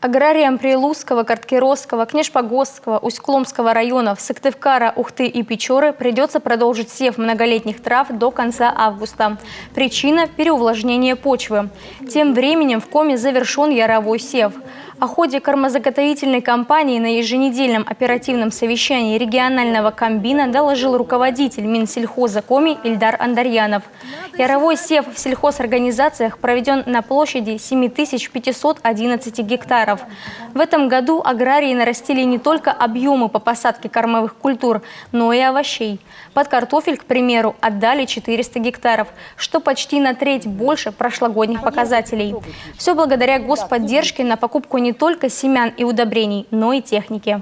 Аграриям Прилузского, Карткиросского, Кнешпогосского, Усть-Кломского районов, Сыктывкара, Ухты и Печоры придется продолжить сев многолетних трав до конца августа. Причина – переувлажнение почвы. Тем временем в Коми завершен яровой сев. О ходе кормозаготовительной кампании на еженедельном оперативном совещании регионального комбина доложил руководитель Минсельхоза Коми Ильдар Андарьянов. Яровой сев в сельхозорганизациях проведен на площади 7511 гектаров. В этом году аграрии нарастили не только объемы по посадке кормовых культур, но и овощей. Под картофель, к примеру, отдали 400 гектаров, что почти на треть больше прошлогодних показателей. Все благодаря господдержке на покупку не только семян и удобрений, но и техники.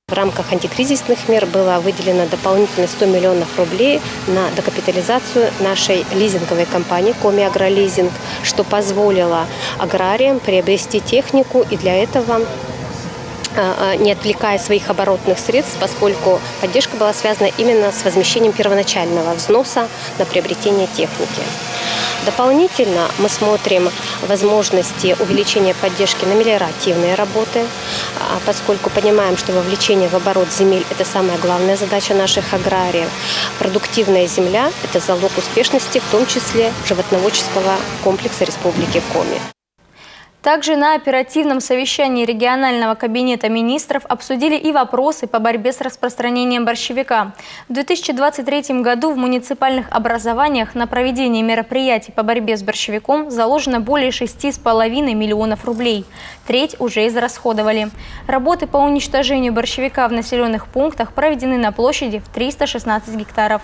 В рамках антикризисных мер было выделено дополнительно 100 миллионов рублей на докапитализацию нашей лизинговой компании «Коми Агролизинг», что позволило аграриям приобрести технику, и для этого, не отвлекая своих оборотных средств, поскольку поддержка была связана именно с возмещением первоначального взноса на приобретение техники. Дополнительно мы смотрим возможности увеличения поддержки на мелиоративные работы, поскольку понимаем, что вовлечение в оборот земель – это самая главная задача наших аграриев. Продуктивная земля – это залог успешности, в том числе животноводческого комплекса Республики Коми. Также на оперативном совещании регионального кабинета министров обсудили и вопросы по борьбе с распространением борщевика. В 2023 году в муниципальных образованиях на проведение мероприятий по борьбе с борщевиком заложено более 6,5 миллионов рублей. Треть уже израсходовали. Работы по уничтожению борщевика в населенных пунктах проведены на площади в 316 гектаров.